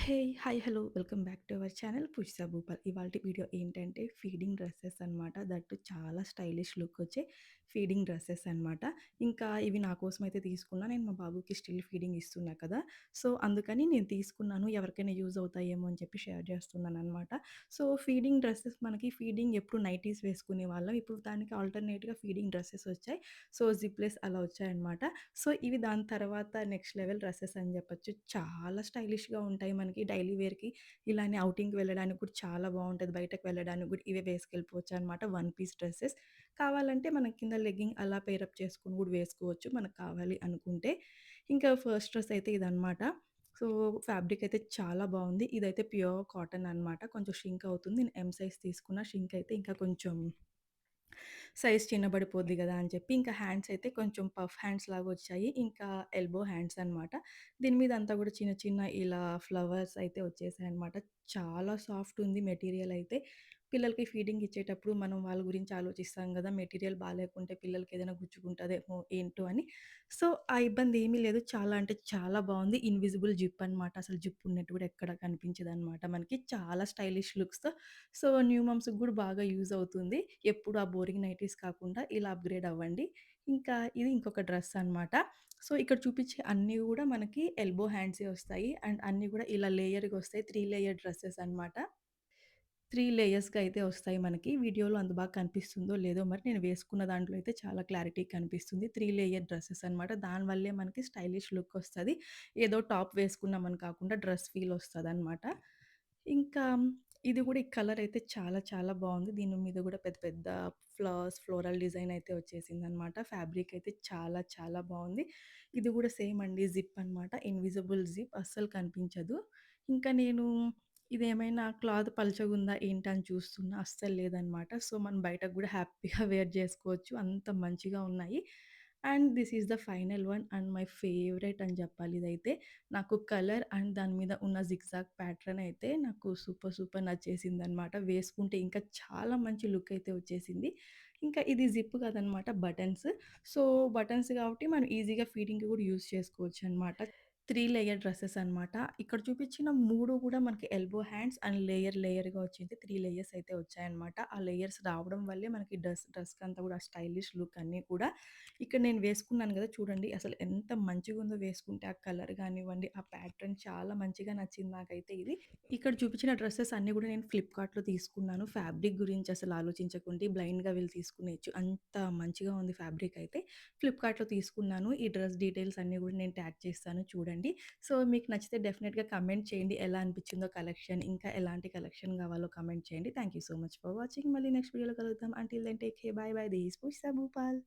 Hey! Hi! Hello! Welcome back to our channel Poojitha Bhupal. ఇవాల్టి video ఏంటంటే feeding dresses అనమాట. That చాలా స్టైలిష్ లుక్ వచ్చే ఫీడింగ్ డ్రెసెస్ అనమాట. ఇంకా ఇవి నా కోసమయితే తీసుకున్నా. నేను మా బాబుకి స్టిల్ ఫీడింగ్ ఇస్తున్నా కదా! సో, అందుకని నేను తీసుకున్నాను. ఎవరికైనా యూజ్ అవుతాయేమో అని చెప్పి షేర్ చేస్తున్నాననమాట. సో, ఫీడింగ్ డ్రెసెస్ మనకి ఫీడింగ్ ఎప్పుడు నైటీస్ వేసుకునేవాళ్ళం. ఇప్పుడు దానికి ఆల్టర్‌నేట్‌గా ఫీడింగ్ డ్రెసెస్ వచ్చాయి. సో, జిప్‌లెస్ అలా వచ్చాయన్నమాట. సో, ఇవి దాని తర్వాత నెక్స్ట్ లెవెల్ డ్రెసెస్ అని చెప్పొచ్చు. చాలా స్టైలిష్‌గా ఉంటాయి మనకి డైలీ వేర్‌కి. ఇలానే ఔటింగ్‌కి వెళ్ళడానికి కూడా చాలా బావుంటది. బయటకి వెళ్ళడానికి కూడా ఇవే వేసుకెళ్ళిపోవచ్చనమాట. One piece dresses. కావాలంటే మనం కింద లెగ్గింగ్ అలా పేరప్ చేసుకొని కూడా వేసుకోవచ్చు మనకు కావాలి అనుకుంటే. ఇంకా ఫస్ట్ డ్రెస్ అయితే ఇదనమాట. సో, ఫ్యాబ్రిక్ అయితే చాలా బావుంది. ఇదైతే ప్యూర్ కాటన్ అనమాట. కొంచెం షింక్ అవుతుంది. నేను ఎమ్ సైజ్ తీసుకున్న. షింక్ అయితే ఇంకా కొంచెం సైజ్ చిన్నబడిపోద్ది గదా! అని చెప్పి ఇంకా హ్యాండ్స్ అయితే కొంచెం పఫ్ హ్యాండ్స్ లాగొచ్చాయి. ఇంకా ఎల్బో హ్యాండ్స్ అనమాట. దీని మీద అంతా గూడా చిన్న చిన్న ఇలా ఫ్లవర్స్ అయితే వచ్చేసాయన్నమాట. చాలా సాఫ్ట్ ఉంది మెటీరియల్ అయితే. పిల్లలకి ఫీడింగ్ ఇచ్చేటప్పుడు మనం వాళ్ళ గురించి ఆలోచిస్తాం గదా! మెటీరియల్ బాలేకుంటే పిల్లలకి ఏదైనా గుచ్చుకుంటదేమో ఏంటో అని. సో, ఆ ఇబ్బంది ఏమీ లేదు. చాలా అంటే చాలా బావుంది. ఇన్విజిబుల్ జిప్ అనమాట. అసలు జిప్ ఉన్నట్టు గూడా ఎక్కడ కనిపించదనమాట మనకి. చాలా స్టైలిష్ లుక్స్‌తో సో, న్యూ మమ్స్‌కి గూడా బాగా యూజ్ అవుతుంది. ఎప్పుడు ఆ బోరింగ్ నైటీస్ కాకుండా ఇలా అప్‌గ్రేడ్ అవ్వండి. ఇంకా ఇది ఇంకొక డ్రెస్ అనమాట. సో, ఇక్కడ చూపించే అన్నీ గూడా మనకి ఎల్బో హ్యాండ్సే వస్తాయి. అండ్ అన్నీ గూడా ఇలా లేయర్‌గా వస్తాయి. 3 లేయర్ డ్రెసెస్ అనమాట. 3 లేయర్స్‌గా అయితే వస్తాయి మనకి. వీడియోలో అంత బాగా కనిపిస్తుందో లేదో మరి నేను వేసుకున్న దాంట్లో అయితే చాలా క్లారిటీ కనిపిస్తుంది. 3 లేయర్ డ్రెసెస్ అనమాట. దానివల్లే మనకి స్టైలిష్ లుక్ వస్తది. ఏదో టాప్ వేసుకున్నామని కాకుండా డ్రెస్ ఫీల్ వస్తదనమాట. ఇంకా ఇది గూడా ఈ కలర్ అయితే చాలా చాలా బావుంది. దీని మీద గూడా పెద్ద పెద్ద ఫ్లవర్స్, ఫ్లోరల్ డిజైన్ అయితే వచ్చేసిందనమాట. ఫ్యాబ్రిక్ అయితే చాలా చాలా బావుంది. ఇది గూడా సేమ్ అండి జిప్ అనమాట. ఇన్విజిబుల్ జిప్ అస్సలు కనిపించదు. ఇంకా నేను ఇదేమైనా క్లాత్ పలుచగుందా ఏంటా అని చూస్తున్నా. అస్సలు లేదనమాట. సో, మనం బయటకు గూడా హ్యాపీగా వేర్ జేసుకోవచ్చు. అంత మంచిగా ఉన్నాయి. And this is the final one and my favourite అని జెప్పాలి ఇదైతే. నాకు కలర్ అండ్ దాని మీద ఉన్న జిగ్‌జాగ్ ప్యాటర్న్ అయితే నాకు సూపర్ సూపర్ నచ్చేసిందనమాట. వేసుకుంటే ఇంకా చాలా మంచి లుక్ అయితే వచ్చేసింది. ఇంకా ఇది జిప్ కాదనమాట బటన్స్. సో, బటన్స్ కాబట్టి మనం ఈజీగా ఫీడింగ్‌కి గూడా యూజ్ చేసుకోవచ్చనమాట. 3 లేయర్ డ్రెసెస్ అనమాట. ఇక్కడ చూపించిన 3 గూడా మనకి ఎల్బో హ్యాండ్స్ అండ్ లేయర్‌గా వచ్చింది. 3 లేయర్స్ అయితే వచ్చాయన్నమాట. ఆ లేయర్స్ రావడం వల్లే మనకి డ్రెస్‌కంతా గూడా స్టైలిష్ లుక్ అన్నీ కూడా ఇక్కడ నేను వేసుకున్నాను గదా! చూడండి అసలు ఎంత మంచిగుందో వేసుకుంటే ఆ కలర్ గానివ్వండి, ఆ ప్యాటర్న్ చాలా మంచిగా నచ్చింది నాకైతే ఇది. ఇక్కడ చూపించిన డ్రెసెస్ అన్నీ గూడా నేను ఫ్లిప్‌కార్ట్‌లో తీసుకున్నాను. ఫ్యాబ్రిక్ గురించి అసలు ఆలోచించకుంటే బ్లైండ్‌గా వెళ్లి తీసుకునేయచ్చు. అంత మంచిగా ఉంది ఫ్యాబ్రిక్ అయితే. ఫ్లిప్‌కార్ట్‌లో తీసుకున్నాను. ఈ డ్రెస్ డీటెయిల్స్ అన్నీ గూడా నేను ట్యాగ్ చేస్తాను చూడండి. సో, మీకు నచ్చితే డెఫినిట్‌గా కమెంట్ చేయండి. ఎలా అనిపించిందో కలెక్షన్, ఇంకా ఎలాంటి కలెక్షన్ గావాలో కమెంట్ చేయండి. Thank you so much for watching. మళ్ళీ నెక్స్ట్ వీడియోలో కలుద్దాం. Until then take care. Bye bye. This is Pujitha Bhupal.